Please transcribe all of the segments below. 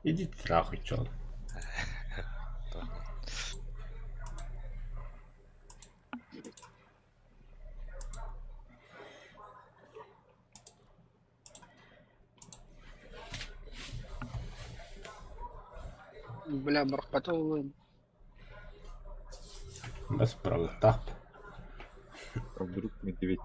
Идите нахуй, чё. Бля, бархатовый. Без пролетав. А вдруг медведь?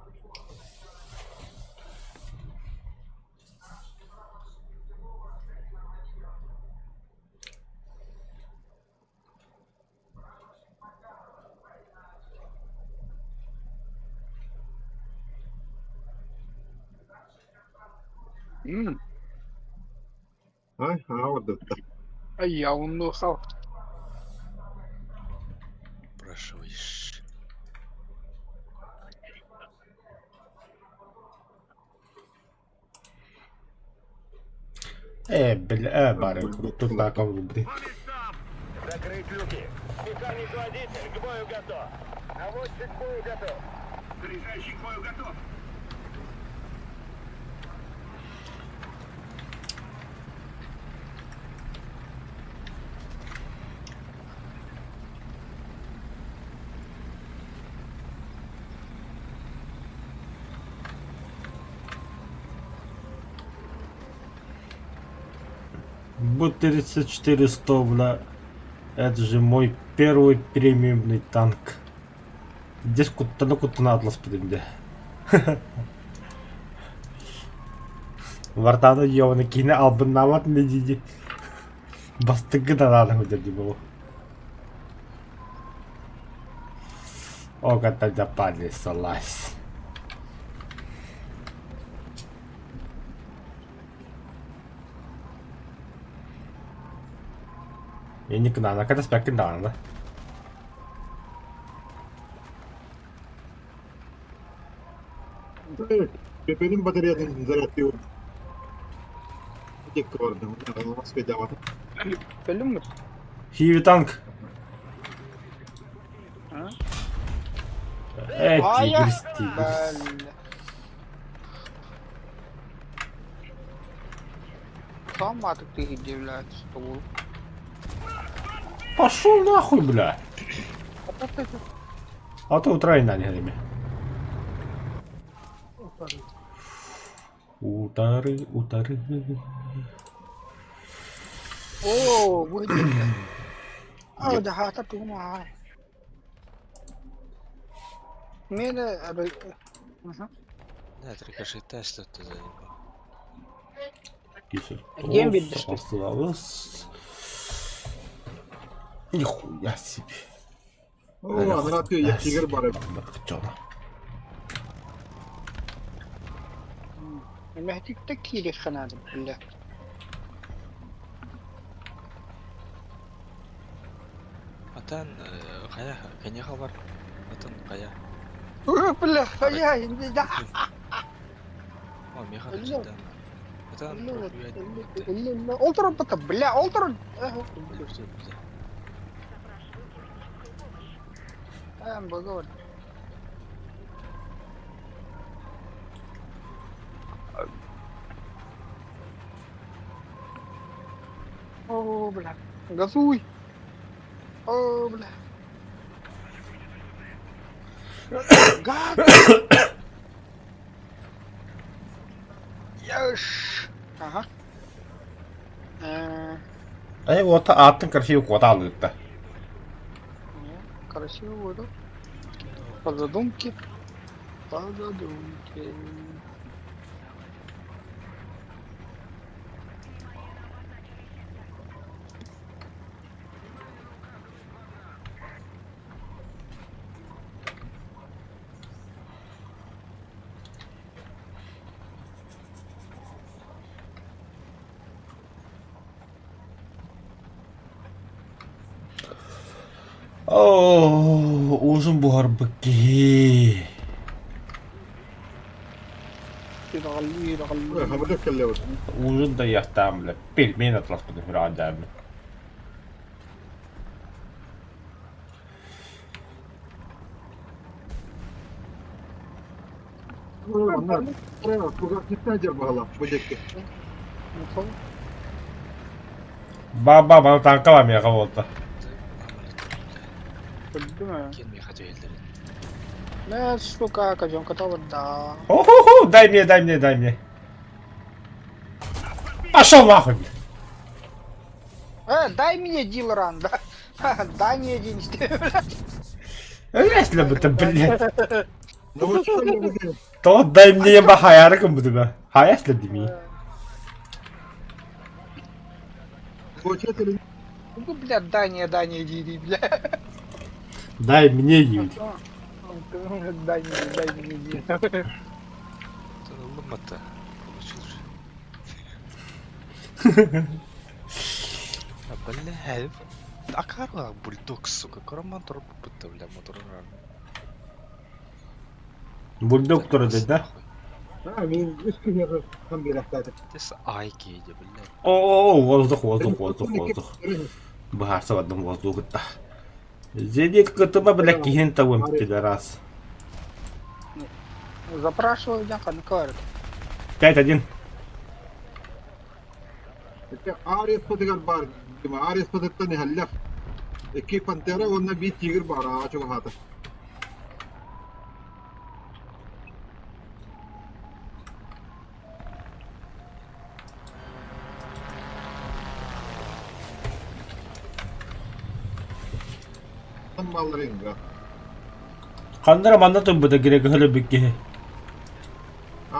Вот это. А я унухал. Прошу ищ. Бля, барик, тут на кого, блин. Закрыть люки. Механик-водитель к бою готов. Наводчик к бою готов. Заряжающий к бою готов. Б-34-100, бля. Это же мой первый премиумный танк. Здесь куда-то атлас подойди. Вартаны ёваны кине албыннават не диди. Бастыгы да надо выдерди было. О, когда запали салась. И не кнана, когда спят кнана. Benim bataryadan zarar yok. Tek vardı. Onu nasıl bedava? Belli mi? Хиви танк. А? Грести. Бля. Сам атак ты где, блядь, стул. Пошел нахуй, бля. А то утра и на время. Утары. О, выйди. А, да, хата тума. Мене, ага. Нет, рикошет тест ты заебал. Ем видишь ты. Осталось. Нихуя себе. О, она atıyor ya tiger var. Чё? محتاج تكيلي خنادم بالله. Atan kaya kayaknya kabar. Atan kaya. بالله خياي ده. Oh, meha Öyle. sudah. Atan لا اولترا بطب بالله اولترا. ام بقول. اوه بالله قصوي. اوه بالله. قاعد. يش. Aha. Вот атын красиво хватало это. Красиво было. По задумке. Uzun buhar bıkkı. يغلي. Havada kelle var. Uzun da yahtamle. Pelmeğin atlas bu da hüracağım. Onlar buraya sokak gitmeyecek bağla. Bu dekki. Баба, бана танкаламия кого-то. Подумаю. Келмей қажа елдер. Да, сука, козёнка того, да. Хо-хо-хо, дай мне. Пошел нахуй, блядь. Дай мне дилран, да. Дай мне деньги, блядь. Если бы ты, блядь. Ну вот что я говорю. То дай мне ба хаярыкым буду бе. Хаяс ли деми? Получатель Ну, блядь, дай мне деньги, блядь. Дай мне ебать. Дай мне деньги. Это ломата. Получил же. А, бля, акарва бульдог, сука. Короман тұрып бітті, бля, моторын. Бульдог туры dedi да? мен үстіне там берақтады. Тес ай кейде, бля. О, воздух. Бахарса в одном воздухе-то. Зедик кытыма, бля, кихин того, пидорас. Запрашиваю, я конкард. 5-1. Арес деген бар. Арес подыттан халлах. Эки пантера онна бит тигр бар ачыга хата. Малринга. Кандара манна туббуда керек хөлө бикки.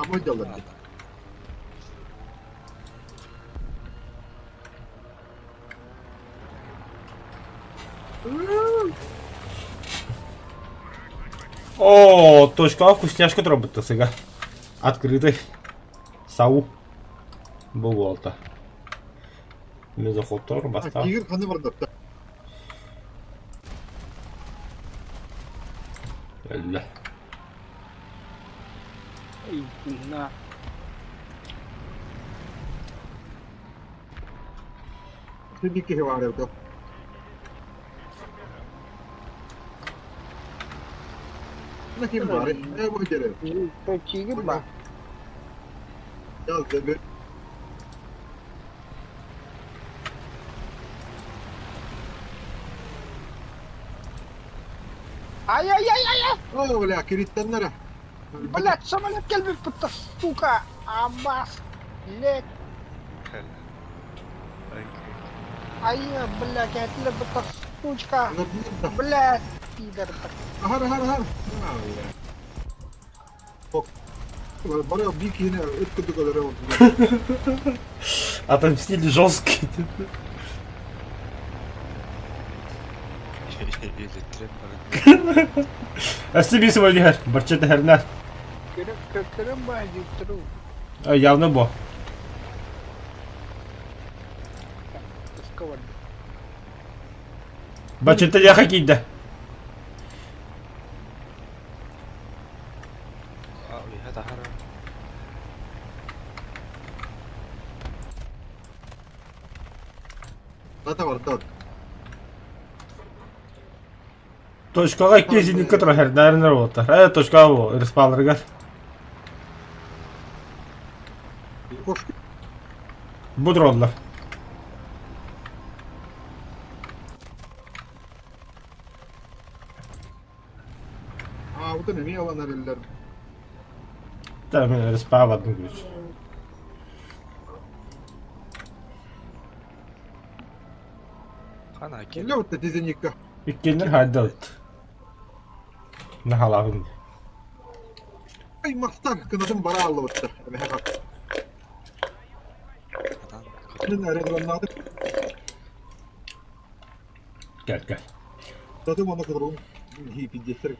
Мой дело. О, точка вкусняшка робот сега. Открытый. Сау. Болото. Мезохотор бастап. Тигр қаны бар да. Элле. На. Сидики хеваре то. На ким баре? Мой дело. То тигр, ба. Я тебе. Ай-яй-яй-яй-яй! О, бля, кириттеннере. Блядь, самолет келбек бутта, сука! Абас! Блядь! Ай, блядь, келбек бутта, сучка! Блядь! Пидор, Хар. Ок. Бара бик yine ötküdü kadar oldu. Отомстили жесткий. Или трен бар. Әсті свой дихер. Барчеті хернер. Кырым ба, диктору. Явно бо. Сковаль. Барчеті яха кейді. هذا حرام. Ата var da. Точкаға кезінің күтірі хернерінер отыр. Точка бо. Респалыргар. Koş. Budrodlar. Bu da ne mi yalan eller? Tamam, респавадный ключ. Хана әкел. Ne oldu dizinikka? Иккенер хайда өт. Нахалағын. Ay maktan kınadım bara aldı otta. Ne hak. Адан Ne nerede anladı? Gel. Tadım ona kadar oğlum. Hipi getir.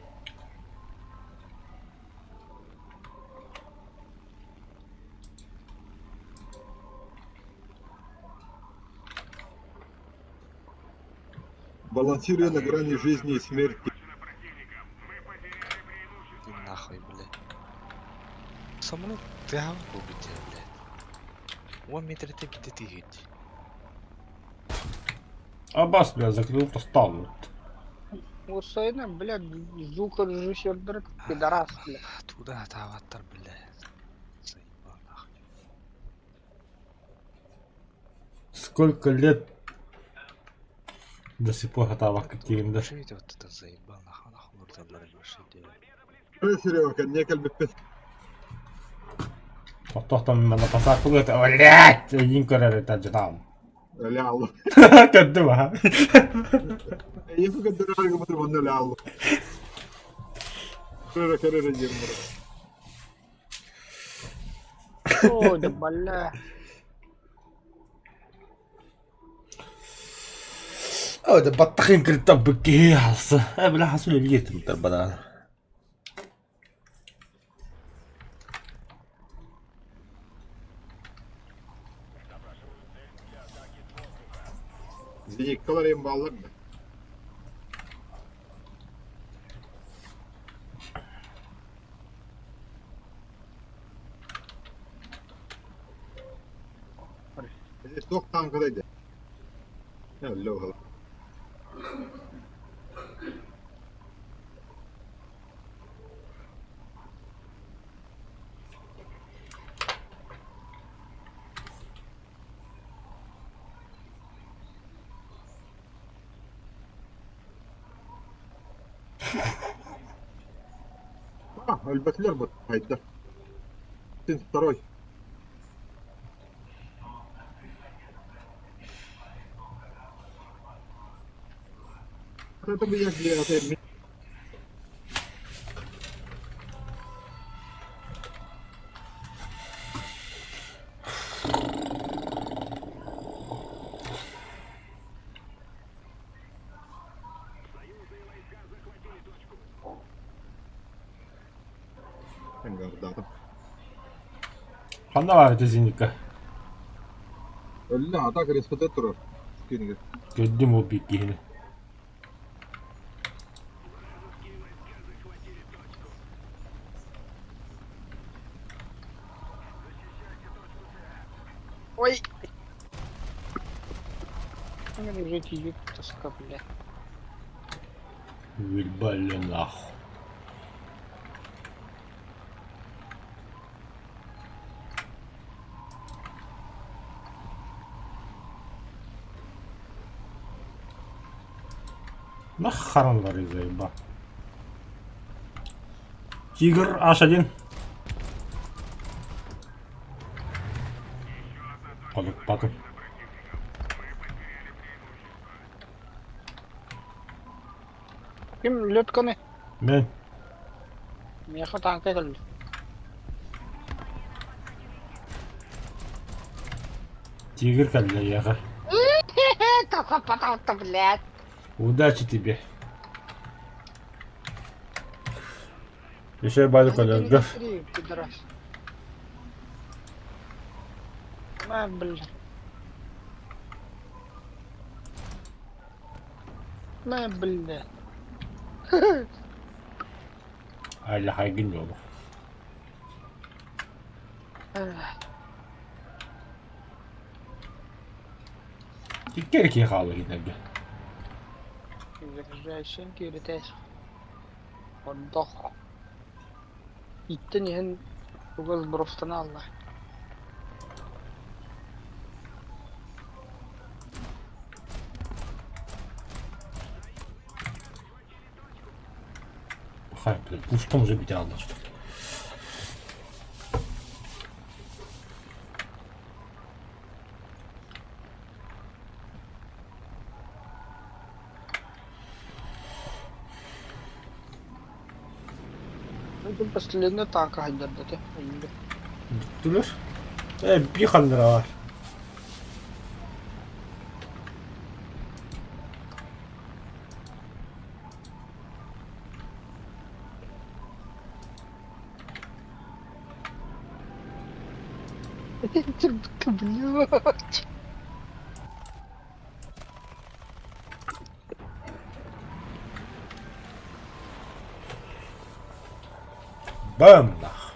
Балансируя на грани жизни и смерти. Иди нахуй, блядь. Самолет тягал убить, блядь. 1 метр ты где ты едешь? Аббас, бля, закрыл, то стал. Осайна, блядь, звукорежиссер, пидорас, блядь. Туда таваттар, блядь. Заебал нахуй. Сколько лет До сих пор готова каким-то. Что это вот это заебал, нахуй нужно было решить. Серега, не кальбит. Tohton mennä pasakkuun, että olet! Jinkorelle täytyy taam. Ляалло. Kädde vähän. Ei se kun tänään kun mä vanne ляалло. Kerran jemmara. Ой, да бля. ده بطخين كنت طبقي حصة بلا حصل اللي متربنا Ziyikkalar bağlar mı? Sok tankadaydı. Hello hala. البتلر هيدا. Sen второй. Это бы я где-то. Hanna var ötesinlikle. Öyle atak respet durur. Kini. Gördüm o bilgini. Ой. Мне уже тиюк тоска, бля. Вильбали нахуй. Нахаранlar заеба. Тигр H1. Подпаду. Kim lötkoni? Ben. Меха танка geldi. Тигр калля яга. Какой потом-то, блядь. Удачи тебе. Еще бали коллега. Пидорас. На, блядь. На, блядь. Hala haygın yolu. Тикер ки халы гинеге. Заряжающий киритес. Отдох. Иттен ehen угол бровстана алла. Хай, блядь, пушком уже битал что. Это последняя танка хайдардате. Durur. Bir kandıra var. Блядь. Бам! Нах.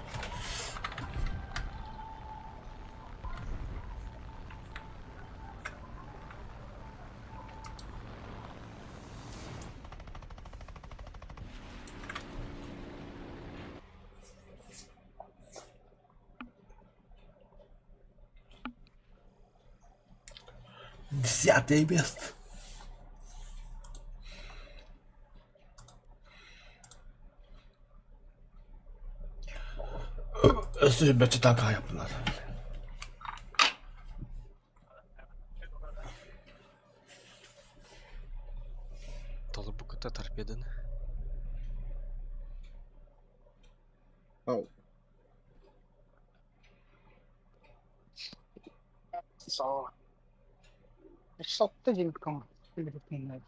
Десятое место. Sübetçi taka yaptılar. Толы букыта торпеданы. Ау. Sağ. Sattı Cilkan. Filipinler.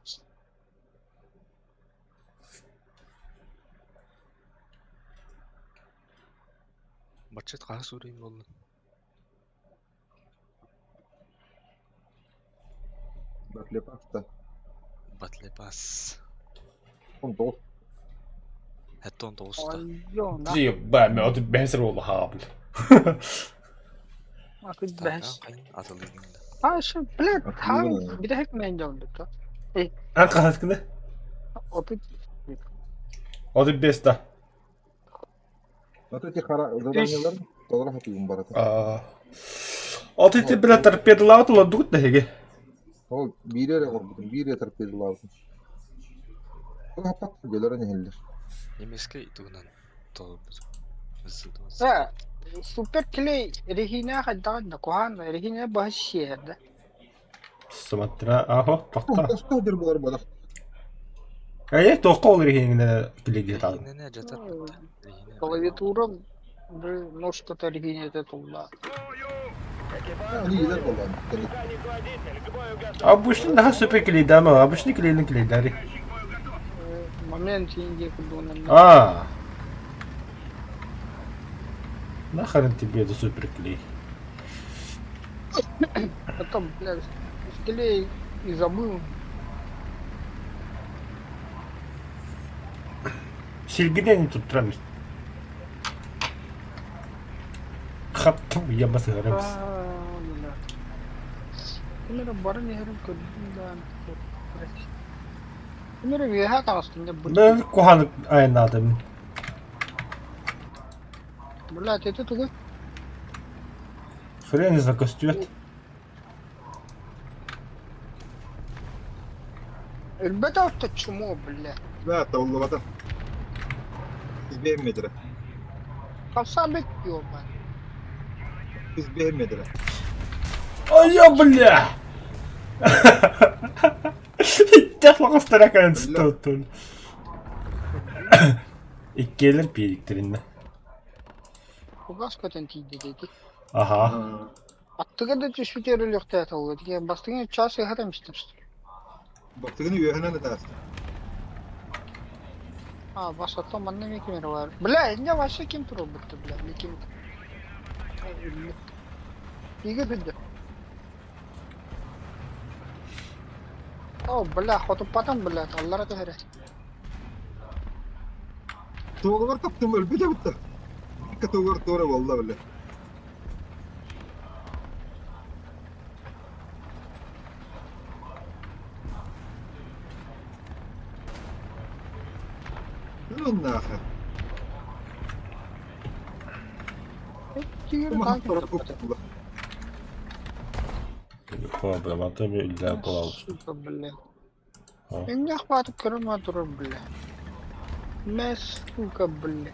Бачет қағыз өрейін болды. Батлепаста. Батлепас. Он дос. Хәтті 19-та. Ayyon. Ебать, мен отып бәсір oldu ha. Akıl Тағаң bəhs. қайын атылығында. Ha şu blöd. Ha Akıllı. bir de hep men oldu da. An kahatkını? Otu Otып бесті. Вот эти заданиялар толгора хатыгын баратын. Otып біле торпедалау тұла дұғыт да хеге. Ол бире корбутун, бире торпедалабытын. Ол хаппак гөлөрө нехелдер. Немеске итуғынан толы бұзу. Ha super clay rehine kadar da kohan rehine bahis yerde. Смотря, ахо, тоққа. Тастадыр булар бадак. Әйе, тоққа ол рехеңіне кілеге тағы. Рехинене жатар бұнда. Klaviatura bir ножка-то рehine de tulla. Ани гидер болгон. Механик водитель, к бою готов. Обычно daha süper kilidi ama обычно kilidin kilidleri. Момент инди кудуnan. Нахрен тебе это супер клей. Потом, блядь, клей и забыл. Silgiden tutturamıyorsun. Kaptım yaması aramız. Bunları barın yerim kudundan. Bunları veha kanastında bu. Ben kuhanık aynı adamın. Блядь, это туда. Хрен из костюм. Elbette orta çumu bile. Да, толлубата. Biz beğenmediler. Kalsa bekliyor ben. Biz beğenmediler. Ай, я, бля! Техло старакан стотун. İkkeler biriktirinde. Bu gaz kötentiydi dedi. Aha. Attığı da düşüteri yok da oldu. Diye bastığın çası haramıştır. Baktığını üyehene ne dersin? Ha başlattım bana ne kimere var. Bля, ne başka kim tur oldu bля. Ne kim? İyi gidiyor. Oh bля, хотопатан bля. Allah'a tehre. Toğlar kaptım öyle bir de bitti. İki toğlar doğru vallahi öyle. Ne nahı? Yürü Ama kanka. sonra koptular. Problem atı bir güzel kulağı. Сука, бля. Ha. Меня хватит кроматура, бля. Не, сука, бля.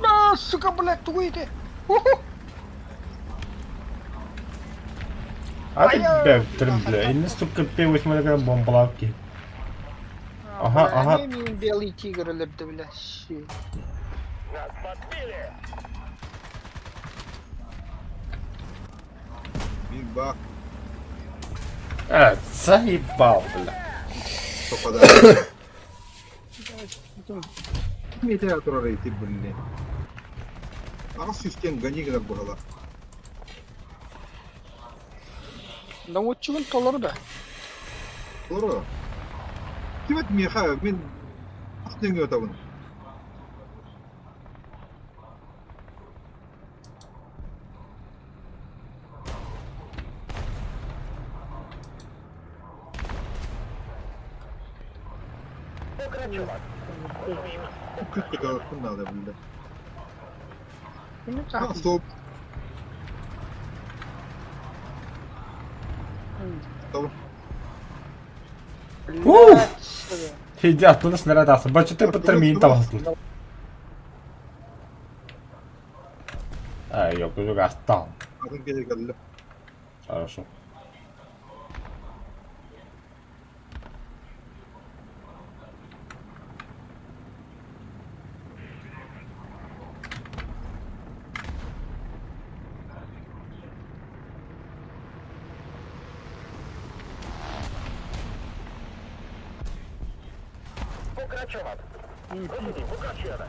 На, сука, бля, туйте. Hadi bektirim bile. Elini sıkıp bir uçmada kadar bombalar ki. Aha, aha. Не имею белый тигр, лепта, бля, щи. Нас подбили. Bir bak. Evet, sahip bağ bile. Topada. Yeter oturur eğitim bununla. Az süsten gani kadar buralar. Наводчигин толар да. Doğru. Kimet miha ben aslında yotabın. Чувак. Küçük kadar kınla da bildi. Ну Ha так. soğuk. Tamam. Ух! Блядь. Иди оттуда снарядаться. Бачите по термините вас. Ай, yok yok aslan. Hazır gece geldi. Хорошо. Пугачева. Высади Пугачева.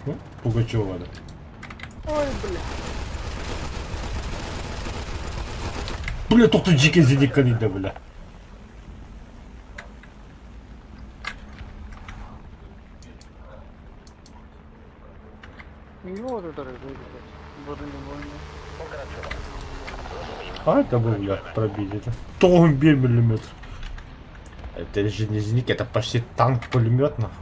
Ну, Пугачева, да. Ой, бля. Бля, тут дикий зеленый, да, бля. Его вот это бронебойный. Пугачева. А это был, бля, пробить это. Том 1 миллиметр. Это же не зенит, это почти танк-пулемет, нахуй.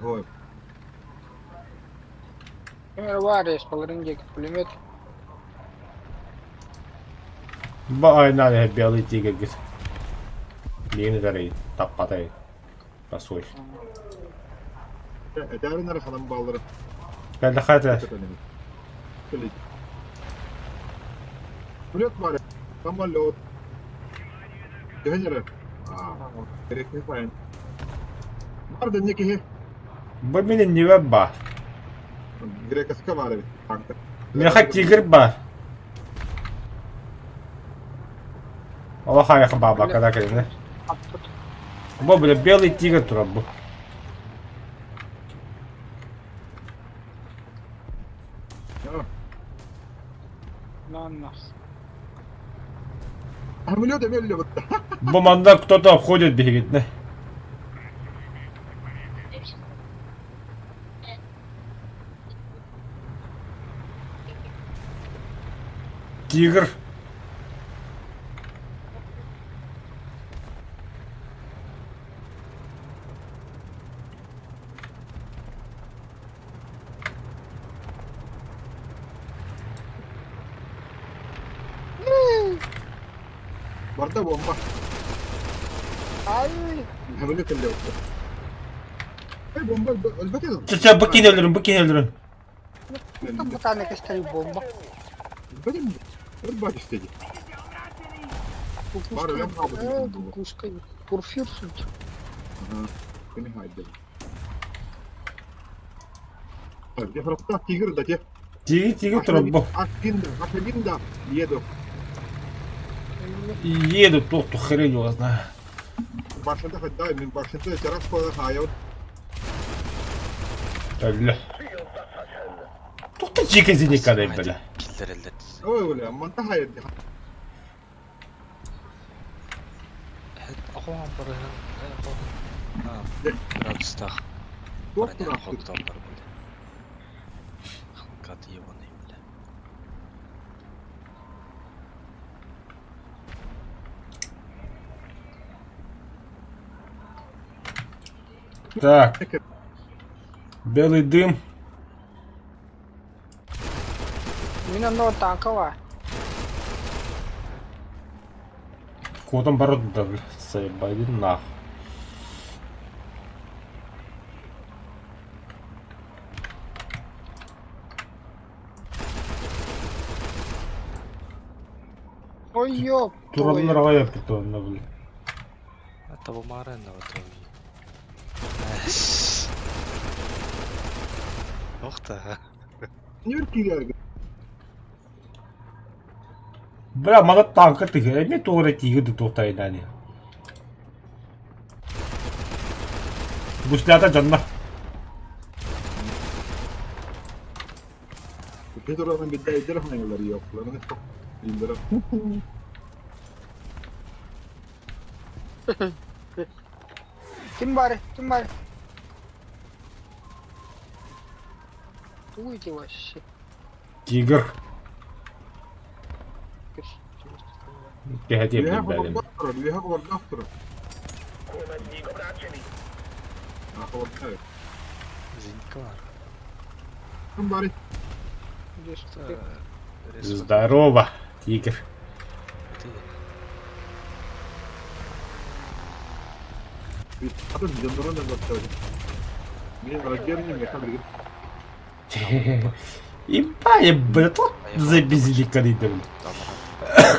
Ой. Var ya половинки пулемет. Ай, надо белый тигр, говорит. Yeni dereyi, tappadayı. Basmış. Ederin arasından bağları. Geldi hadi. Kılıç. Blöt var ya. Tamam lot. Gönderler. Gerekli falan. Var da ne ki? Bu benim niye var? Gerekli var bir tankta. Meha tigr var. Allah hayır baba kadar kelime. Attı. Bu böyle белый тигр турап bu. Ya. На нас. Hamile de belli bu. Bu manda кто-то обходит бегает, ne? Тигр. Var da bomba. Ай, Hamile de yok. Hey bomba elbette. Çaça bu kin öldürün, bu kin öldürün. там пока на костре бомба. Elbette mi? Elbette istedi. Var öyle mi kabul edildi bu? Кукушка. Курфир суть. Aha. Beni haydi. Где просто тигр да те. Тигр турап bu. Ашагинда, еду. Едут, тот, кто хрень его знает. Başında feda emin, başında taraf koyar hayat. Öyle. Тут дикий зеленый, бля. Killer elde. Öyle, aman da hayat. Aqoon barahan. Ha. Radistah. Çok Baranya bıraktı. hotdan var burada. Kat ебаный, бля. Так. Белый дым. Мина но танкова. Кого там бород да, бля. Заебали нахуй. Ой, ёп. Туранларға yapıp onu, bля. Это бумарена в итоге. Ух ты. Ne bir kiler? Бля, мана танка тигр. Не тура тигр да тоқтайды әне. Буслята canına. Bir duranın bir de edilir hangileri yok. Larını çok bildirim. Kim bari? Kim bari? Уйди вообще. Тигр. Кехетим Лиха бәлем. хабардастыр. У нас не обращены. Хабардастыр. Зенитка var. Кім бар? Здесь Да, тупик. resmen Здорово, тигр. bitti. Adam canlara ne bakıyor? Benim rakibim ne kadar bir Ебать, блядь, тут забезили коридор. Tamam.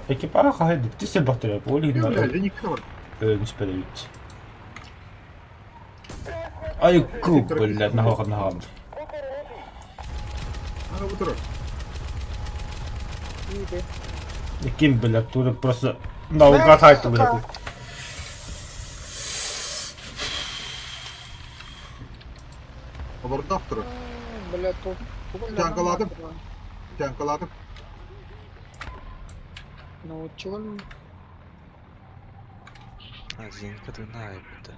Экипаж haydi. Тисе батарея, полин ya на Zenik'te var. ölmüş belirtti. Ay kup, блядь, нахуй. Ana bu taraf. İyi de. Ким, блядь, тут просто наугад айтты, блядь. Хабардастыр. Бля, тут. Тяnkaladım. Тяnkaladım. Ну, чего? Зенитка длинная bitti.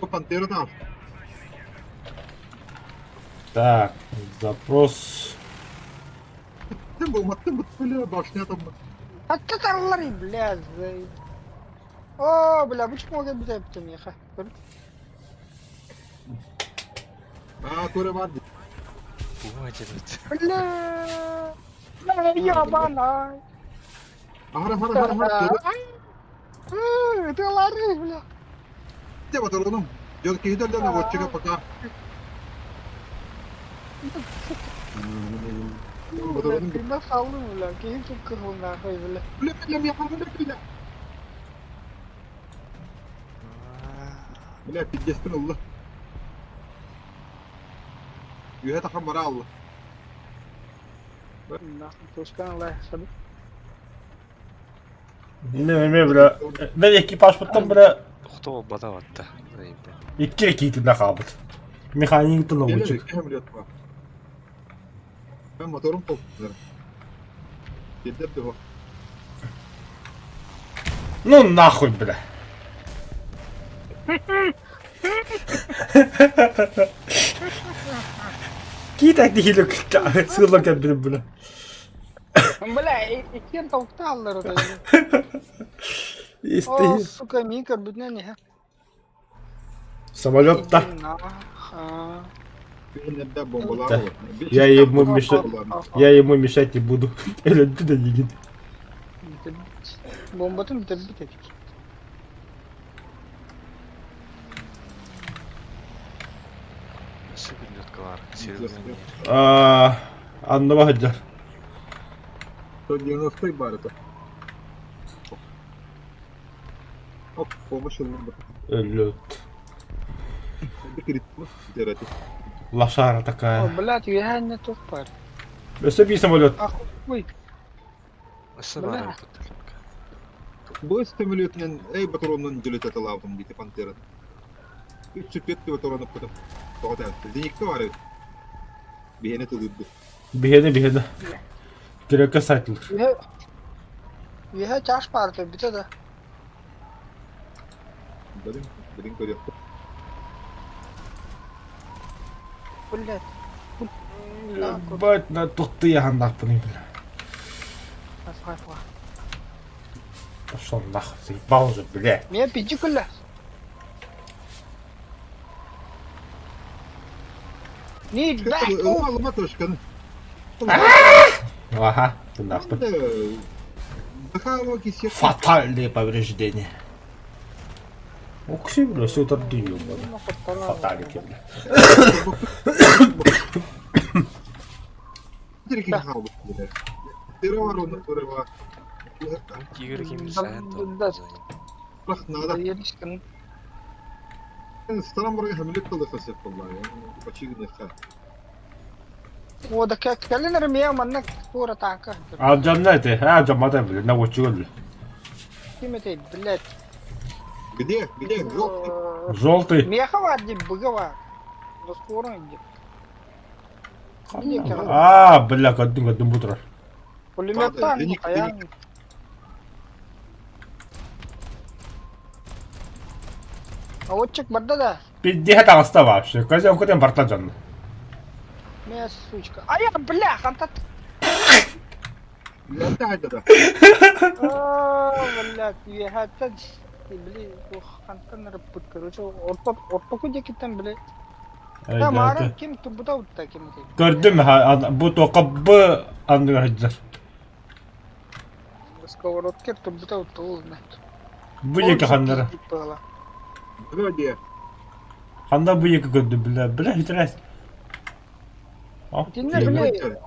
Bu pantera da al. Так, запрос. Sen bu mattın bu böyle başına tam. А ты тарлари, бля, зай. О, бля, почему я бля, потом я Aa Kore var. Bu mu acaba? Бля. Бля, ебаная. Hara. Ты лари, бля. Ne var oğlum? Yok ki gider de bu çıkıp baka. Бля, ты нахалу, бля, какие тут кого нахуй, бля. Bile yapalım bile. Bile pidgestin Allah. Yühe takım bana Allah. Нахуй, пускай Allah яхсаду. Не, бля. Ben ekipaj bıttım, bля. Кто badavatta? Zaybde. İki ekipinde kabıt. Mekanik tını Gelir uçuk. mi? Emriyat var. Ben motorum koptu. Gider de o. Ну нахуй, бля. Китай değil o. Sığırlarken benim buna. Бля, икен толкталлар да. О, İsteyin. сука, Мика, бедня не. Самолетта. Benim de bombalar Да. var. Я ему мешать не буду. Öldü de yigin. Бомбатын бітіп кетеді. Nasıl bir lotka var? Serüven yeri. Anlamadılar. 190 бар это. Оп, помощь ему. Ölüt. Бекрит. Дерати. Лошара О, такая. блядь, я не тут пар. Öse самолет. Ахуй. Nasıl Bля. var bu lotka? Bu стимулюйтен ей батароннан жилет это лавтом бите пантера. 305 батаронны куда. Тогда Zenik'te var. Bihene tılırdı. Bihede. Gerekli saytılır. Я чаш парты, бите да. Benim koyuyor. Блядь. Ебать, на тухты я гандах по ним, бля. Асхайфа. Пошел нахуй, заебал уже, бля. Меня пиди, бля. Need back. Alma toşkanı. Ага, ты нахуй. Дыхало кисет. Фатальные повреждения. Ух ты, бля, все это дыём, бля. Фаталики, бля. Direkt kaldı. Dere var onda dere var. Tiger kim Да, sen да. Bak nada. Едишкин. Странам buraya hamilet kaldı kasıp vallahi. Açık ne sen. О, да как калинер меня маннак пора така. Alacağım nerede? Ha alacağım adam bile. Ne uçuyor bile. Кимете, блядь. Где? Желтый. Желтый. Мехова иди, быгова. Да скоро иди. Бля, kadın bu taraf. Пулеметтан, Деник, аян. Деник. Наводчик барды да. Пиздец тагаста вообще. Козел кудем портажан. Моя сучка. А я, бля, хантат. Лента хайда да. Бля, я хантат. Блин, хантан рапут, короче. Орто куде китен, бля. Ya mara kim turbuda utta kim ki? Gördüm bu tokabı anlıyor. Сковородке turbuda utta ol ne? Bu yeki hanları. Böyle diye. Handa bu yeki gördüm bile hitres. Dinle bile.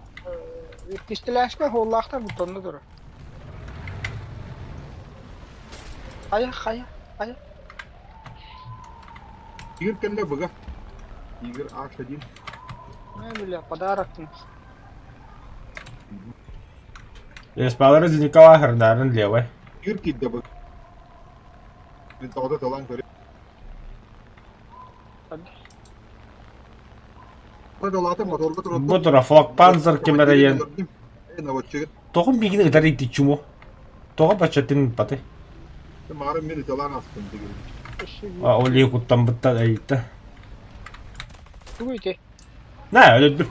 Pistilaşka hollakta bu tonda dur. Aya. Игорь кенде бага. Игорь H1. Ne bile padarak mı? Espaları zinikava hırdarın levay. Игорь кидде бага. Ben tağda talan köre. Hadi. Hadi lata motorda turottu. Bu tura Flak Panzer kemere yen. Наводчик. Toğun bilgini ıdar iti çumu. Toğun başatın patı. Mara meni talan astım diye. O liye kuttan bıtta da gitti. Bu ite. Ne öldüm.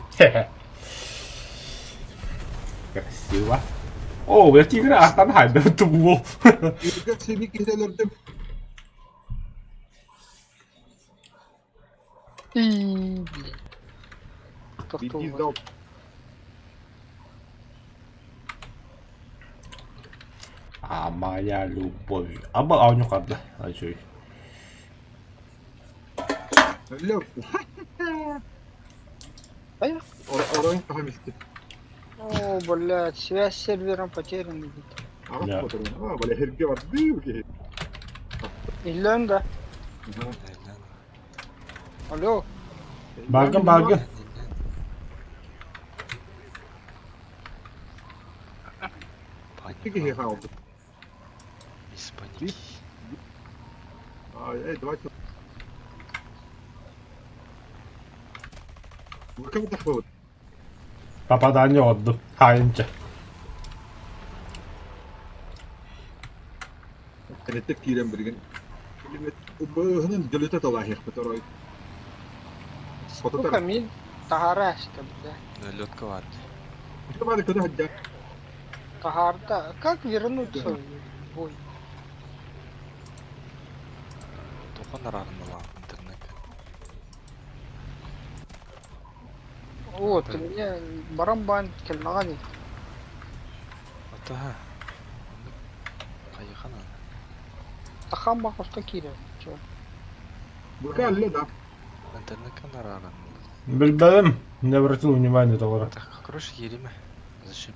Красиво. О, блядь, игра там хайда тубу. Игорь seni gidelerdim. Иди сдал. А моя любовь. А у него кадда. А чё? Лёг. Aya. Оройн хамисти. О, блядь, связь с сервером потеряна. Ага, моторун. А, бля, херге var. Büyük. İllen de. Alo. Balgın. Пики хаалды. Без паники. Давайте. Вы как дохло? Попадание отду. Хайнче. Кенетте кирен берген. Быгынын гэлете талахих которой. Сука, мин тахарашка, бля. Лёдка ват. Что надо куда ходить? Тахарда. Как вернуться в бой? Тохан арағындала интернет. Вот, мне барабан келмаған еді. Атаға. Қайықан ана. Тахан бақышта кире. Быка ле да. Интернетке арағындала. Bilmem. Не обратил внимания того. Так, короче, ереме. Зачем?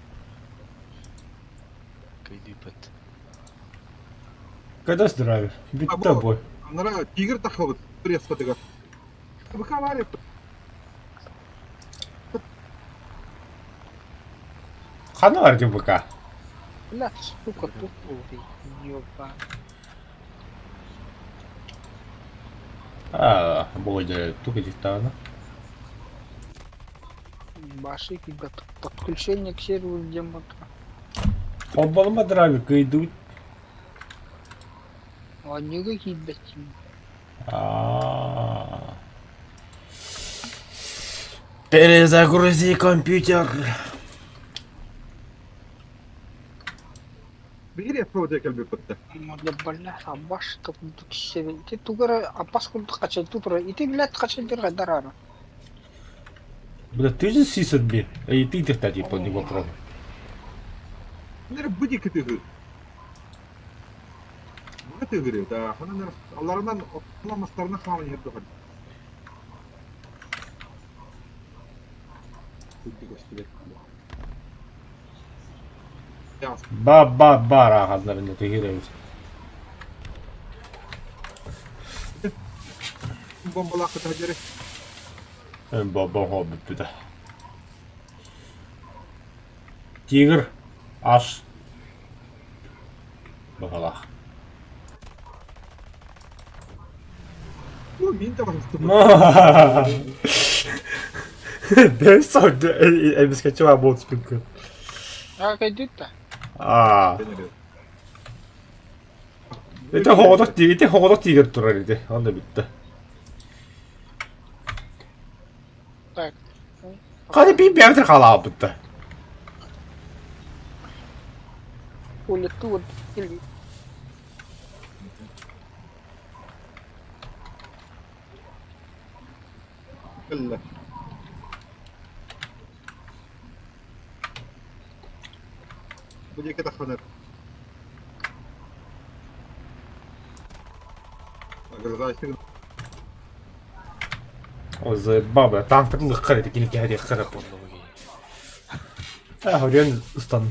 Кайди пэт. Когда здравие? Бить тобой. Нара тигр тахлы пресс фотограф. Быка варит. Хана var ki bıka. Бля, сука, тупой. Ёба. Будет тука диктана. Баши кидат. Подключение к серверу демота. Обалма дравик идут. Однюга кидать. Перезагрузи компьютер. Бигри фотограф калби патта. Да бля, абаш как тут себе. Ты тугара апас куда качать тупро. И ты, блядь, качать дырга дарара. Бля, ты же сисат би. И ты кстати, по него пробуй. Нара буди кытыгы. Вот ты говорил, да, хана нара алларынан отламастарына хамын ерді хadi. Бар ağızlarında tekiriyoruz. Bombalar kıta geri. Baba hobi bir de. Tiger. Aş. Bakalım. Bu min de var. Ben sonra elbise çava bot spinker. А, кайдит-то? Ite hoodot tiiget turari ite. On da bitti. Так. Hadi bir bir kala bitti. Улету вот или إلا بدي كده خنر أقدر O baba tankın lıkkar ite kini hadi kırıp. Болловый. Horion ıstan.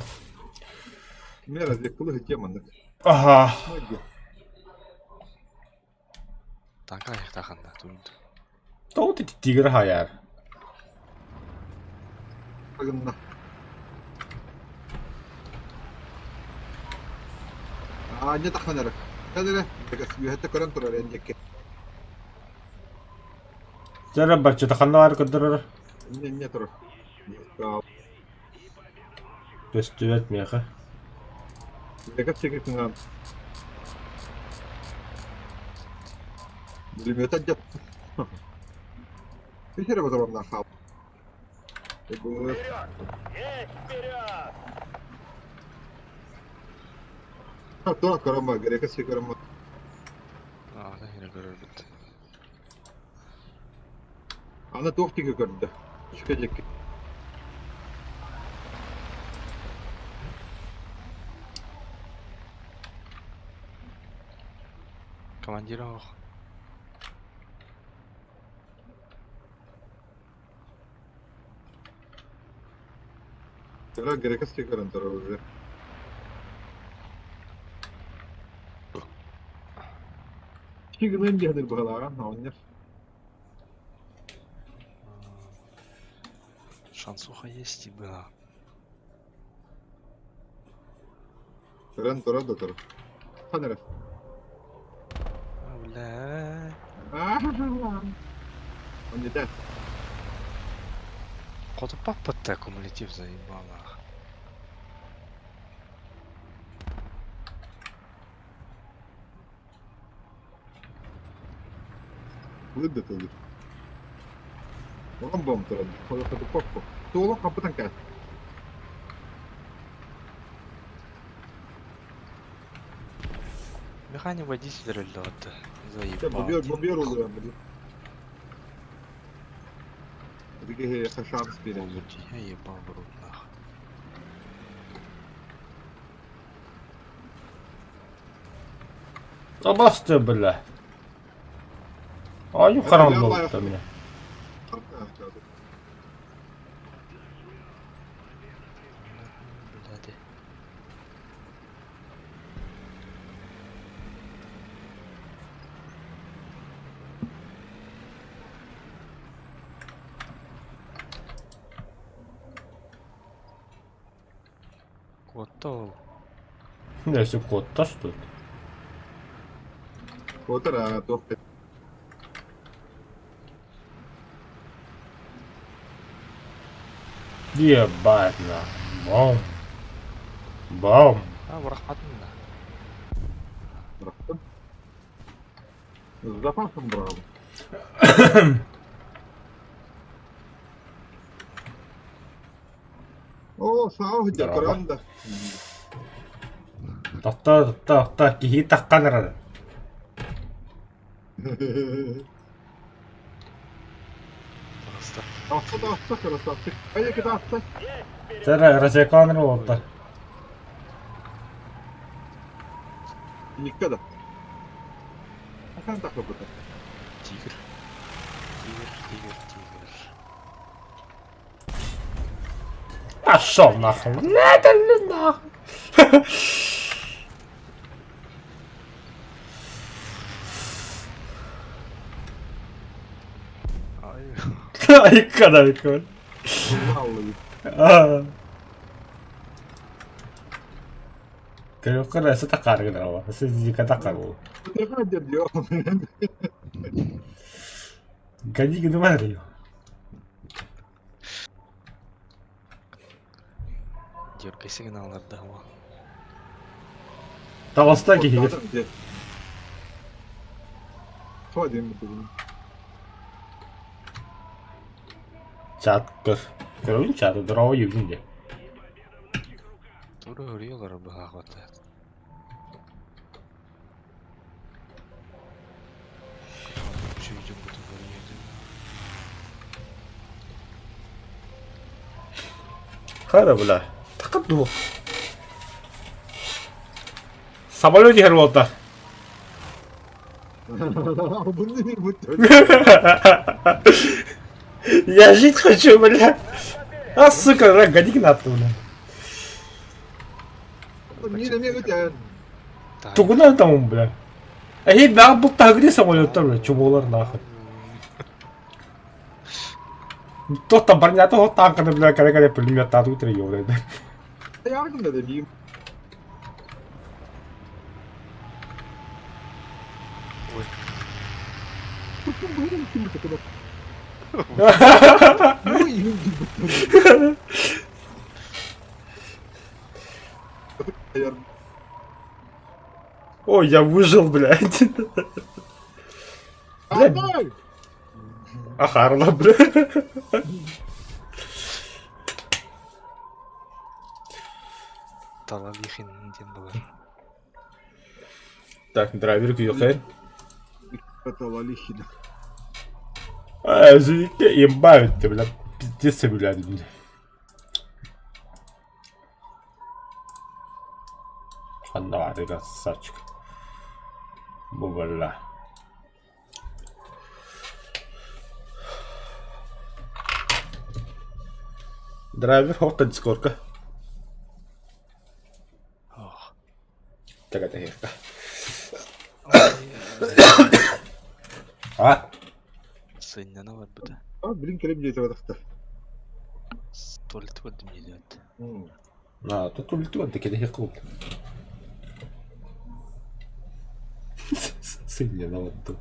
ميرا دي كلها تيما عندك Aha. ما يجي Танка аяқтағанда түнді. Doğru tiger hayar. قلنا أنت خنر هذا بس بيهت كرنت ولا عندك Jarab bak çata var kadar. не ترى Göstü etmiyor ha. لقيت شكل كنا بالميتات جت في شيء بضربنا خاف يقول Вперед! Есть вперед! ترى كرامة غير كسي كرامة Ағда хері көрір бітті. أنا توختي كرده إيش كذا Командир ақ. ترى غير كسي كرام ترى уже شيء من دي هذا البغلارة نعونير Шансуха есть и была. ترى ده ترى خنر Бля. он не так Қоты паппатты аккумулятив заебала. ضد تلي ورمبهم ترى خذ بوكو طولو قبطن كاس Механик водитель релота. ببير Заебал. ببير ولا دقيقة هي خشاب سبيرة Я ебал в рот нахуй. Bastı bile. Ay karanlık oldu da yine. Блядь. Готов. Neyse kodda что ли? وترى توقف Ебать на. Бом. Бом. ورحمتنا. رحت запасом браво о сау Здорово. декоранда Totta. Kihi takkanır. Просто. أصلا красавчик أي كده أصلا Tere resekanır oldu. никогда عشان تاخذ بطل Тигр. Тигр. Пошел нахуй. Надо ли нахуй? Ай. Ayık. والله Kaya rasa takar ka na. Kasi hindi ka takar mo. تغادر اليوم Ganyan ka naman rin. Дергай сигналдар давай. Tapos na kihi. Холодильник был. Чат көрün чаты дұрауы ебінде. Тура өрüyorlar быға хватает. Чүйден бұты көрüyordu. Қара бұла. Тақыд бұл. Самолете хер болта. Bunu ne bu? Я жить хочу, бля. А, сука, годик надо, бля. Мина не öten. Тугунан там, бля. А ей бәғ бұл тағыре самолеттер, бля. Чуболар нахуй. Тоқта барнята хот танканы, бля, кәре-кәре пулемет тату тірі еулайды. Yardım da diyeyim. Ой. Ну и Yardım. Ой, я выжил, блядь. Блядь. Ай! Ахарла, бля. Талалихин ден бұлар. Так, драйвер күйеқен. Талалихин. А, өзілікке емба өтті, бля. Пиздец сөбіләді, бля. Қанда бар, красавчик. Бұл, бля. Драйвер, хоқта дискорка. Ох. Така тегерка. А? Сыннана бар бұда. Блин, келем дейті вадақта. Туалеті бөлдім дейді өтті. А, тут улету, он таки тегерка. Сыня на вот тут.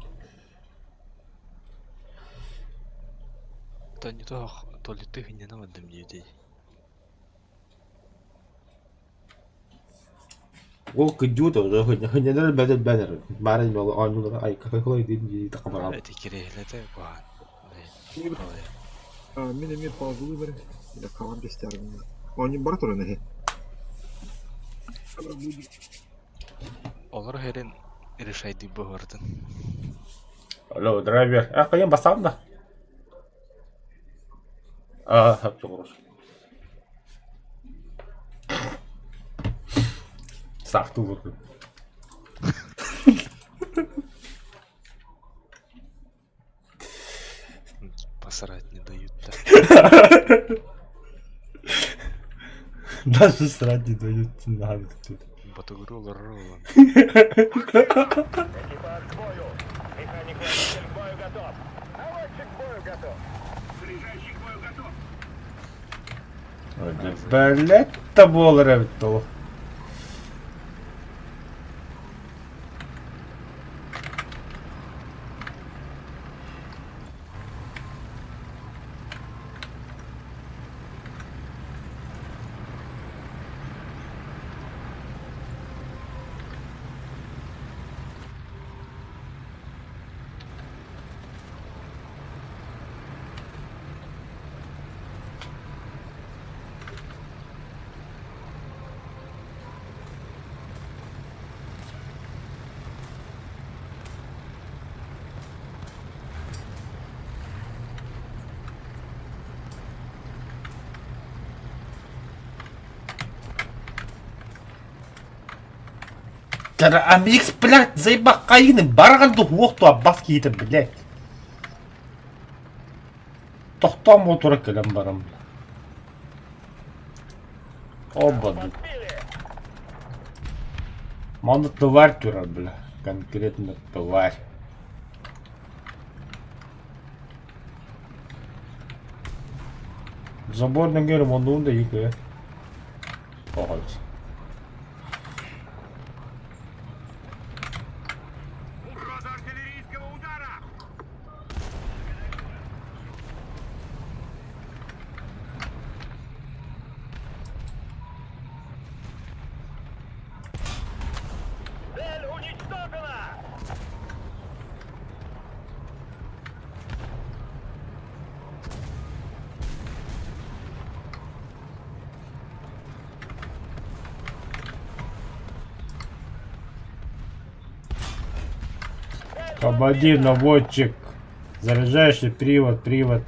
Та не то туалеті гыннана бөлдім дейді. Ол күдді уже хынянар бәдер бәдер. Бәрін болы айнулар ай какой холой дейін дейді тақамарам. Әті керейледі бұған. Мен емет паузулы бір. Я қалам кестерім. Оның бар тұры нәхе. Олар херен решайды бұғырдың. Алло, драйвер. А, қайын басам да. А, хап жоғырыш. Сақты болды. Посрать не дают, да. Даже срать не дают, надо тут. Батагрол роллом. Экипаж к бою. Механик-водитель к бою готов. Наводчик к бою готов. Заряжающий к бою готов. Блять, та болыр әбітті ол. Амикс, блядь, заебах кайыны, барғанды оқту аббас кейді, блядь. Тоқтам мотора келем барам. Оба, маны тварь тура, бля, конкретно тварь. Заборный гером, он унда екі. Похольцы. Угроза артиллерийского удара. Цель уничтожена. Командир, наводчик. Заряжающий привод, привод.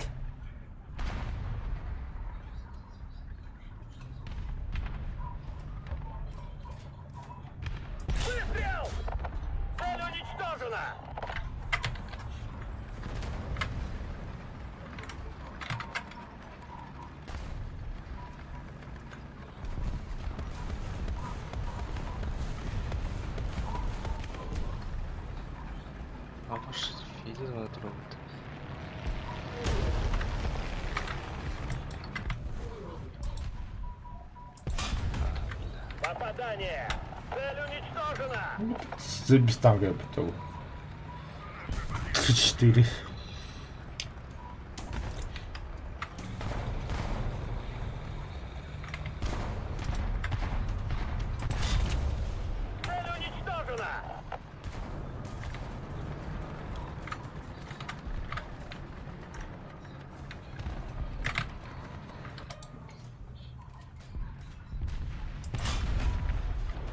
Выстрел! Цель уничтожена! А может, видел этот робот? Попадание! Цель уничтожена! Без танка я потом. 3-4. Цель уничтожена!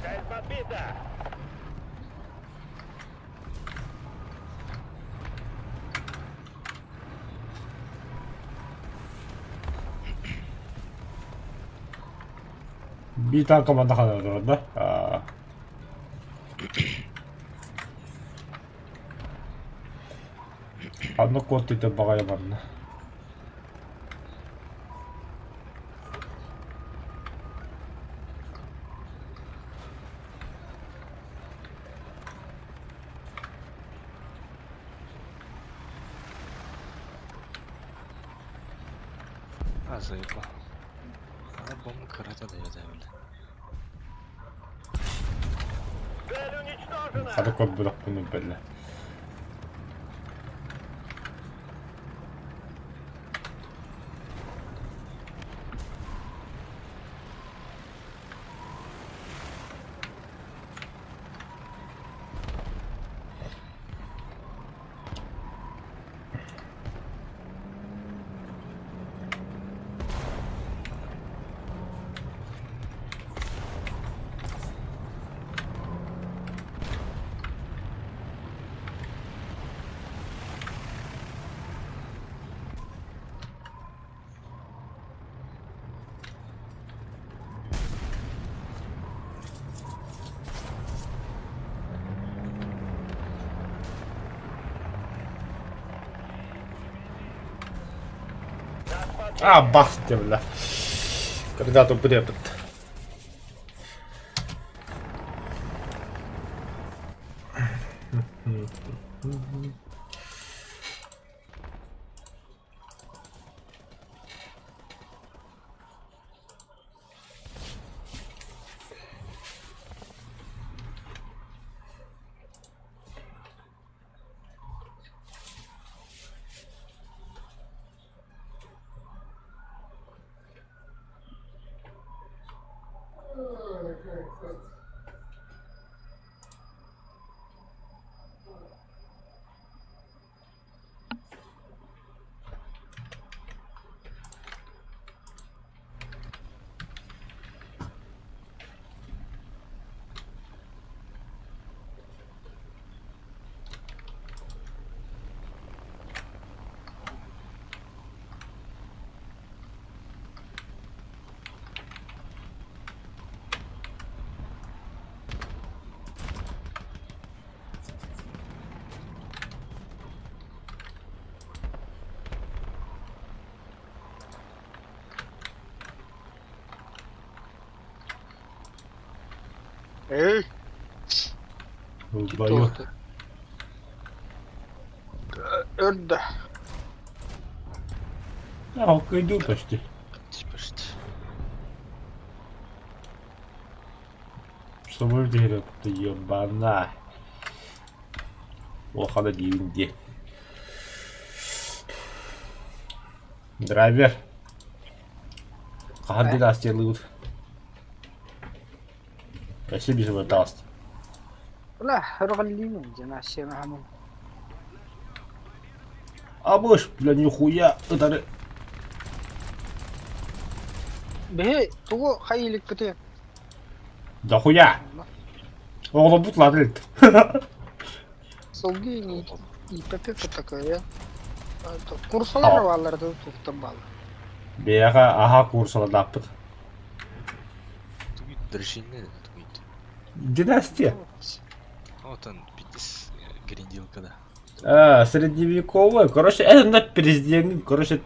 Цель подбита! Bir tanka kadar orada. Aa. Одну код это багаяманна. А, заебал. А, бомбы карата дает, бля. Цель уничтожена! Hadi kod bırak bunu böyle. А, бахте, бля. Когда тут препод. Эй, В бою. кто ты? Да. А, иду почти. Типа что? Что вы делаете, ебана? Плохо на дивинде. Драйвер. Hadi lastiğe loot. Если без даст. لا روح اليمين جماعة الشيء معهم. Абыш, бля, нихуя. Это... به تو خيلك كتير. Да хуя. Оğlum butladı. Солги не ипепе такое. Курсалар балларды туктурбал. Бияға аға курсала даппыт. Тугит дрешинне тугит. Династия. Вот он питис гринделкада. Средневековая. Короче, это на президент. Короче,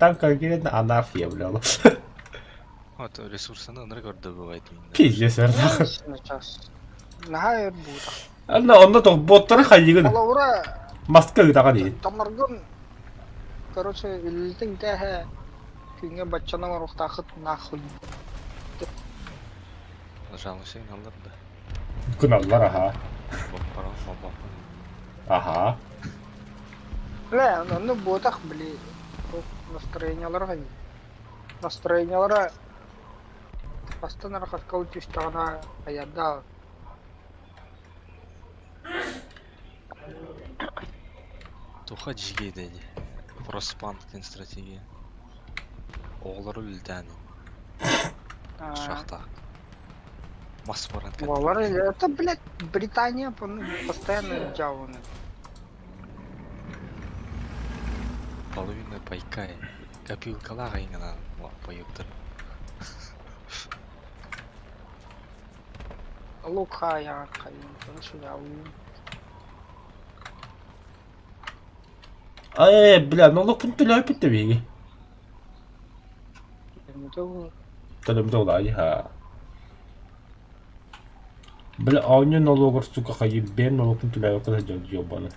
там как говорят, анархия, бля. Вот ресурсаны ыныр добывает. Пиздец, верно. Сейчас. Нахай бута. Онда тоқ боттары қайығын. Алаура Маска ғытаға дейін. тамаргын. Короче, илтин тәһә күнгә батчана варухтахыт нахуй. Жалышын алыр да. Күн аллар, аха. Баппара баппара. Аха. Ле, ну ботах, бли. Настроенияларга. Настроениялара астана хаскау тистана аядда. Туха жиге dedi. Проспанктын стратегия. Оғлары үлдәні. Шахта. Маспаран кәді. Валар, это, блядь, Британия постоянно джаваны. Половина пайкай. Копилкалаға иңана пайыптыр. Лука я кайын, короче, я уйым. Бля, ну лук пun төлөп бітті бейге. Төлөмді олай, ха. Бля, ауне налогар сука қайып бен, налог пun төлөп қыда жауды жобаны.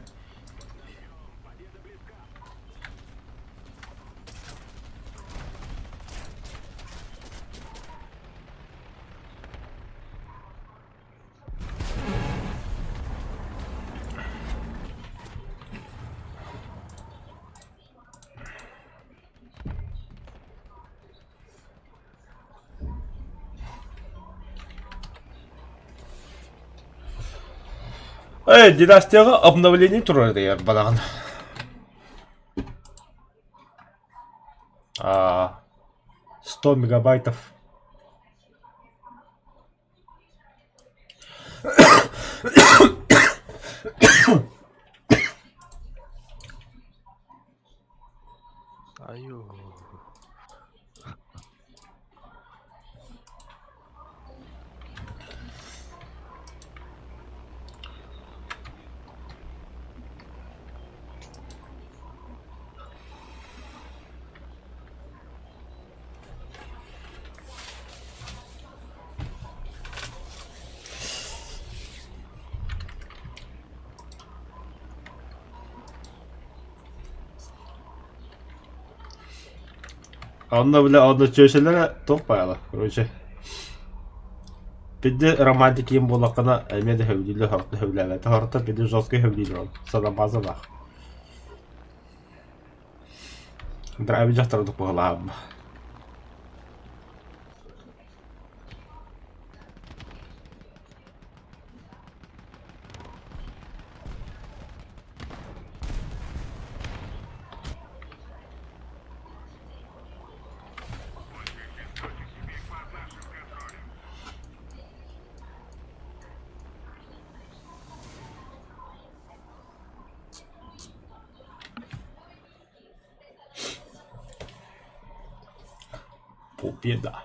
Династияға обновление тұрады яр балағын. 100 мегабайтов. Аю. Онда бля, онда чөшелері тоқ байлы, короче. Бидді романтик ем болақына әмеді хөвдейлі хорты хөвләләті хорты, бидді жосқы хөвдейлі ол. Садамазы бақ. Бір әбі жақтырдық бұғылағым. Победа.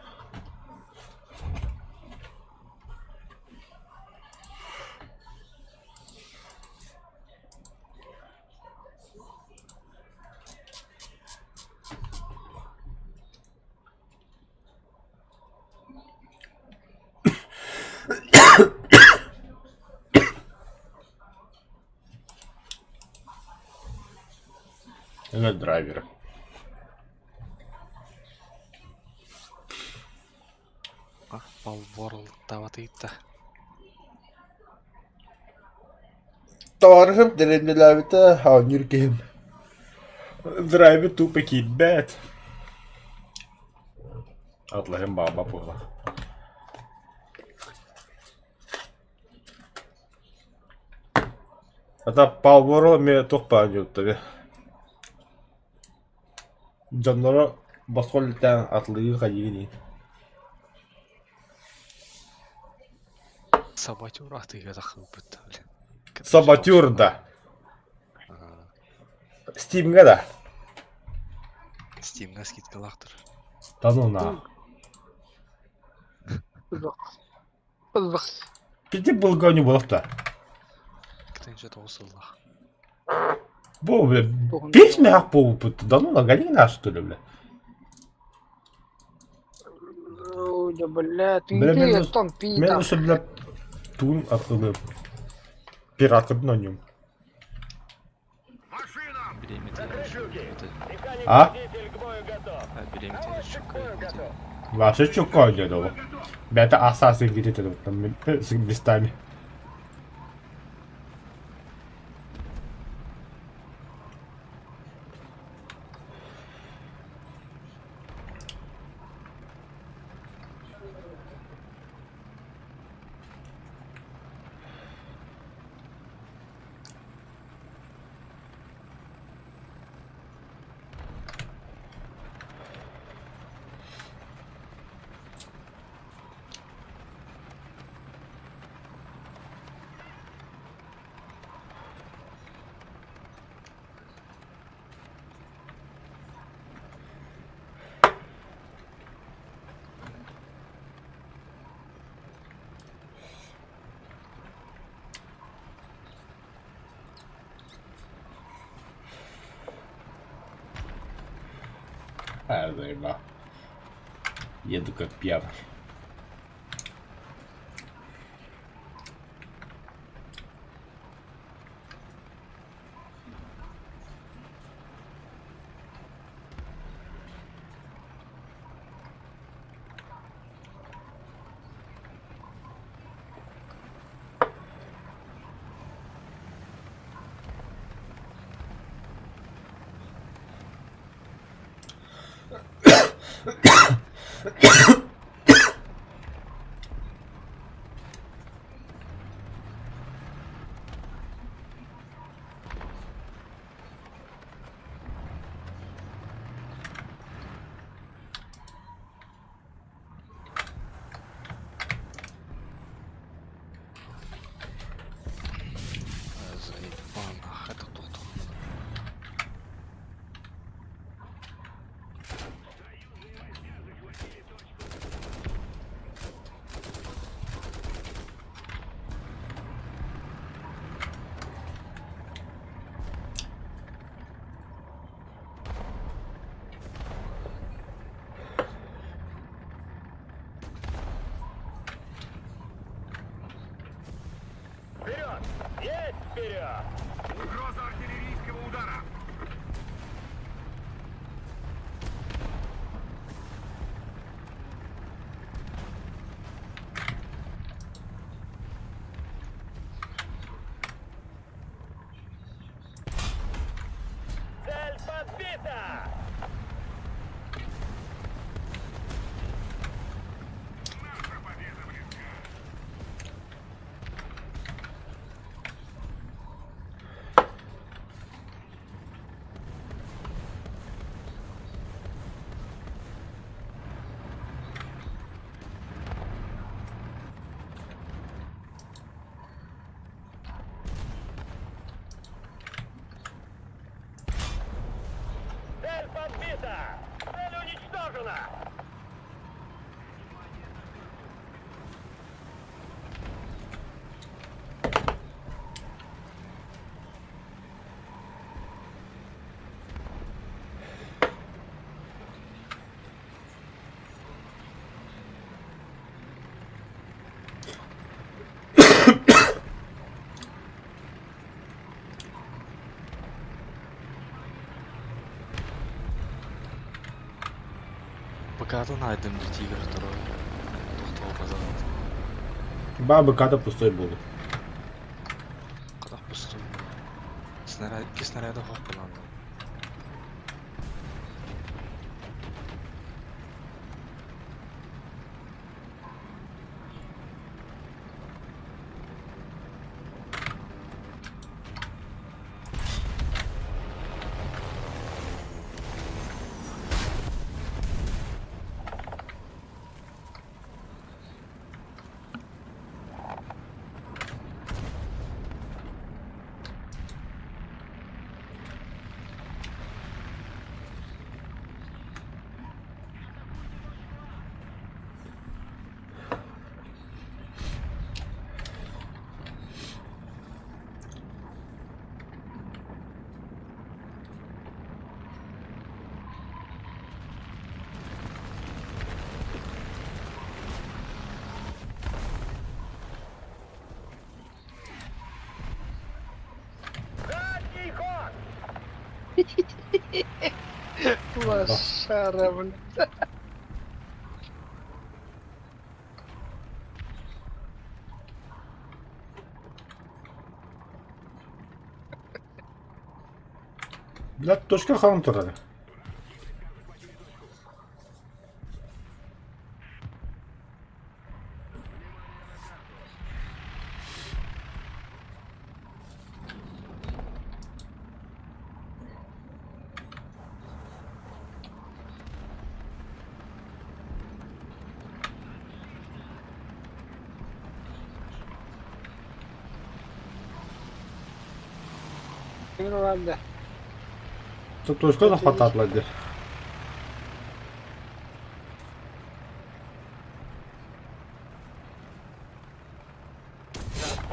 Это драйвер. Балборл таватыйта. Тархым деренмеләвіті хаунюркем. Драйвер тупо китбәт. Атлахым баба пула. Это палворо ме тоқпа жөттігі. Жанлары басқолеттен атлығы қайығы дейін. Сабатюр атыға тақып бітті. Сабатюр, да. Steam'ga да. Steam'ga skidkalaaqdir. Да ну на. Қызық. Қызық. Бізде бұл не болыпты. 2009 жылда. Бұл, бля, 5 мегақ болып бітті. Да ну на, гони на, что ли, бля. Ой, да, бля, ты Бля, где мен там Мен пида? уже, бля, туын арқылы пиратка днонем. Машина! Береметер Закрыть люки! Механик А? водитель к бою готов! береметер Наводчик к бою готов! Ваше чуко дедово. Бля, это асасы где-то там с местами. Заебал. Еду как пьяный. Заебал, нахуй, это кто-то. Вперед! Есть вперед! Угроза артиллерийского удара! Цель подбита! Цель подбита! Цель уничтожена! БК-да найдем до тигр второй. Тоқтау базар. Бабы когда пустой будут. Қадақ пустой. Снаряд, 2 снаряда хоқ боланды. Лошара, блядь. Блядь, точка Хантера. Kimdir vardı? Тут точка да хватает, ладно.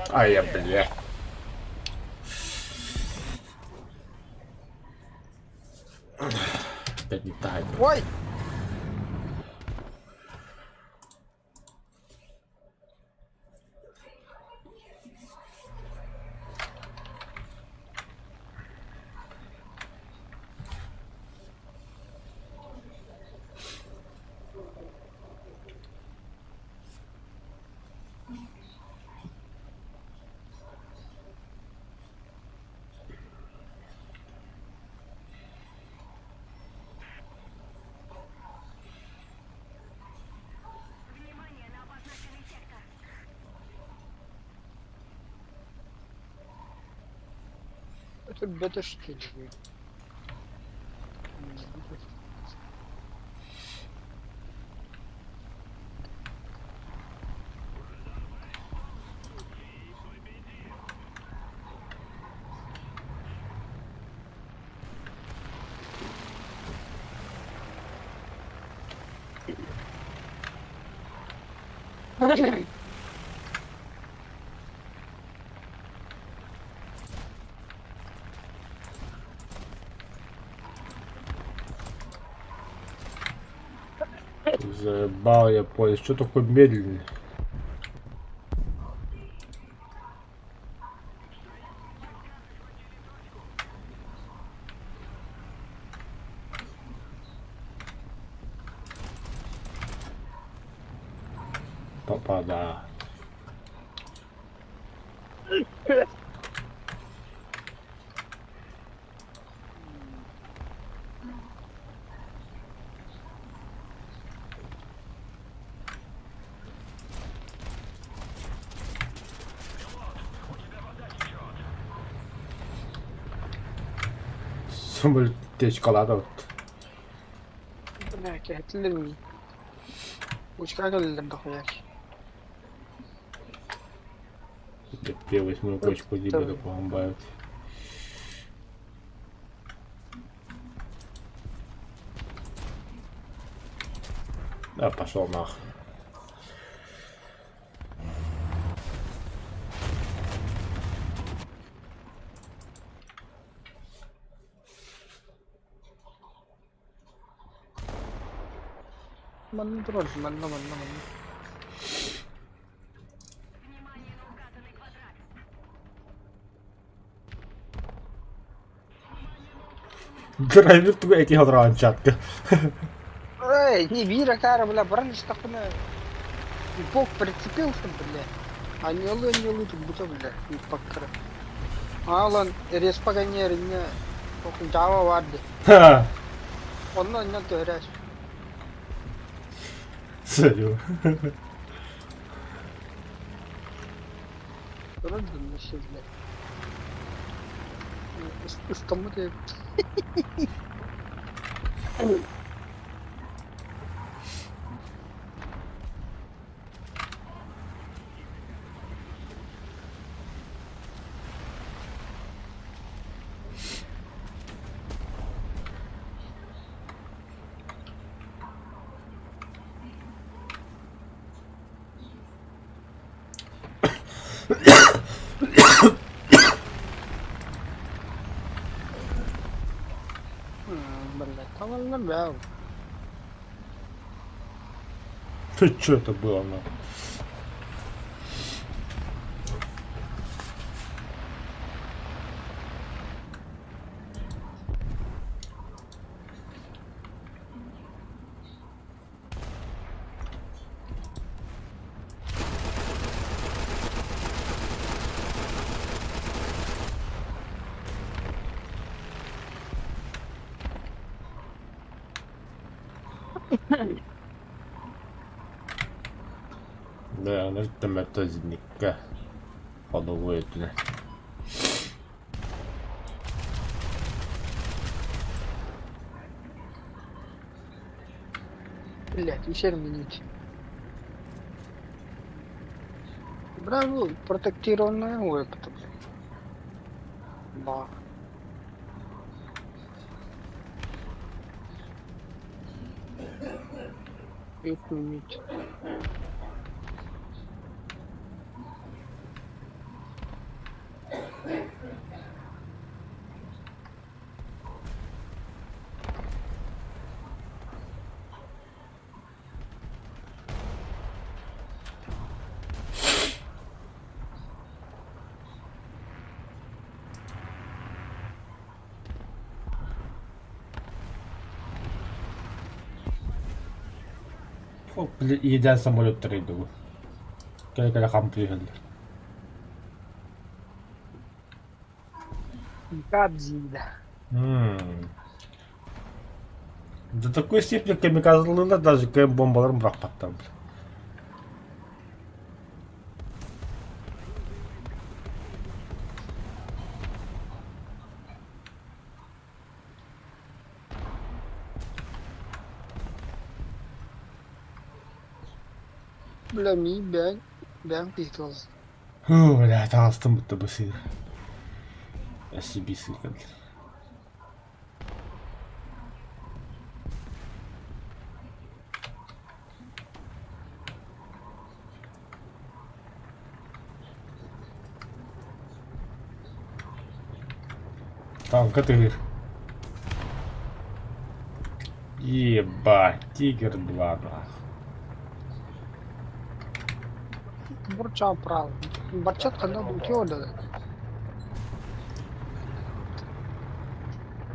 Ай, я, блядь. Опять не так. Ой! Это бетушки. Заебал я поезд. Что такой медленный? Папа, да. Самолет kaldı вот. Блядь, هتلمي. وش كاجل اللي مدخلك؟ Первый восьмую почку тебе помогают. Да, пошел нах. من تروح من. Драйвер твой эти хадран чатка. Эй, не вира кара, бля, браниш такой. Бог прицепился, бля. А не лы, тут будто, бля, не покра. А он респагонер не Java vardı. Ха. Ondan ne törer? Serio. Gördün mü şimdi? İstanbul'da блядь, там он набрал. Что это было, ну? Да, она же там это зенитка. Ходовое туда. Блять, еще минут. Браво, протектированная опыта. Ба. Пять минут. Едят самолет трейдовый. Когда хам приехали. Кабзида. До такой степени камикадзалığına даже КМ бомбаларын бırakmadılar. Бля, ben пиздос. Бля, алыстым бітті бұл сені. SCB'si kaldı. Танка тигр. Ебать, тигр 2. Бурча прав. Барчат когда бутёда.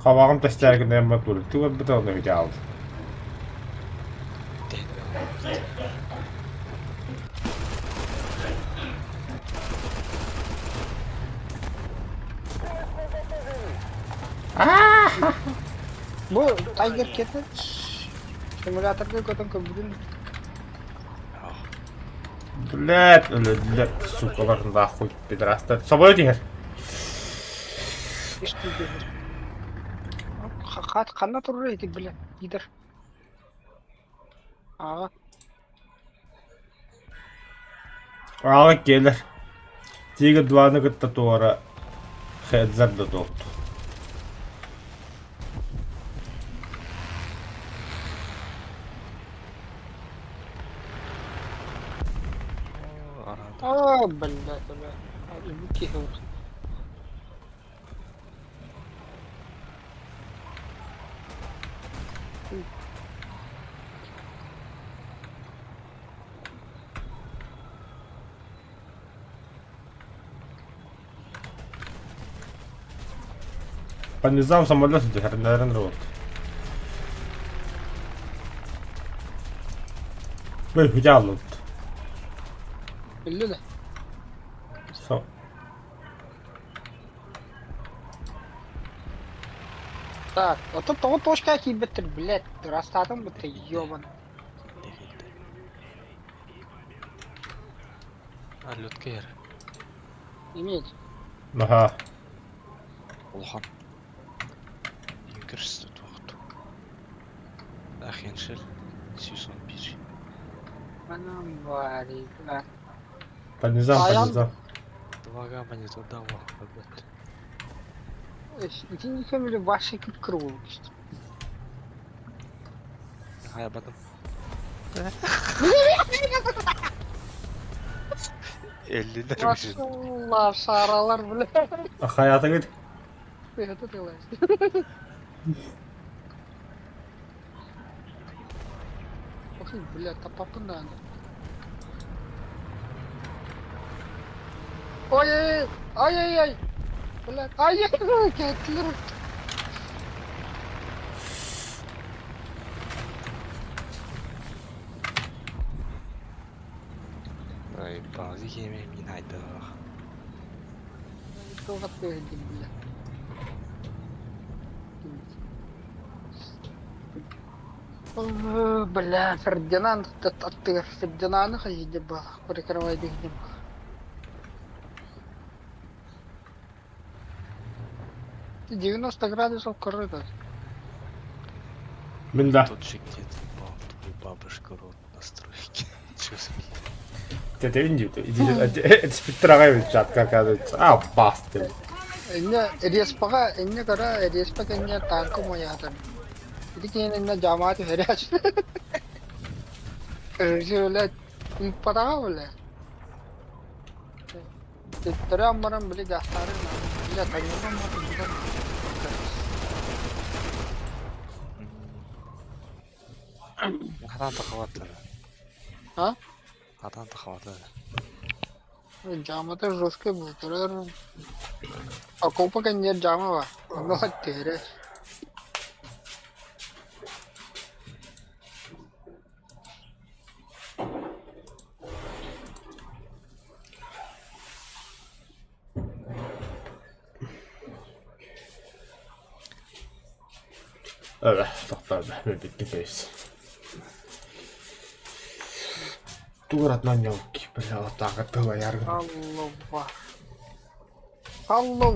Кабағым тәстәргінде әмі тұрды. Ты вот бұта оны өте алды. Bu Tiger ketdi. Simulatorda ko'tan ko'p. Блядь, блядь, сука, важно да хуй, пидорастер. С собой тигр. Қанна тұрыр еді, бля, идір. Аға. Аға келер. Тигр 2-ны күтті туғара. Хедзарды тоқты. Aa, bля. Abi oldu. По низам самолет наверное, вот. Вы взял. Belli de. So. Так, вот тут вот тоже какие битер, блядь, растатом битер, ёбан. Лүткер. Иметь. Ага. Улхан. Юнкерс тут вaqt. Ахиншил 601. Анам вари, да. По низам, по Аян. низам. Двага мені туди вaqt. Эти не фамилия вашей тут кровь. Хай батым. 50 дәрмешін. Maşallah şaralar bile. Hayata git. Это ты лазь. Ох, блядь, топапы надо. Ой-ой-ой, блядь, ай-яй-яй, кетлер. Ай, bazı yemeğimin haydi. Что готовить, блядь. Бля, Фердинанд, ты Фердинанд ходить был, прикрывай дыхнем. Ты 90 градусов корыта. Бля, Тут же где-то упал твой бабушка рот на стройке. Чё за ты видел? Это спектральный чат, как оказывается. А, бастер. Не, респага, не кара, респага не танку моя там. Иди кene на жамаат херяч. Бля, им пора, бля. Ты трям марам, бля, гастары на. Бля, конечно, можно. Хадан тахаватыр. А? Хадан тахаватыр. Jama तो रोज के बोतल और अकोपा के अंदर जामा हुआ हम लोग तेरे Evet, tohtar be, bitti face. Tuurat nan jolki, bля, вот так от было ярко. Allah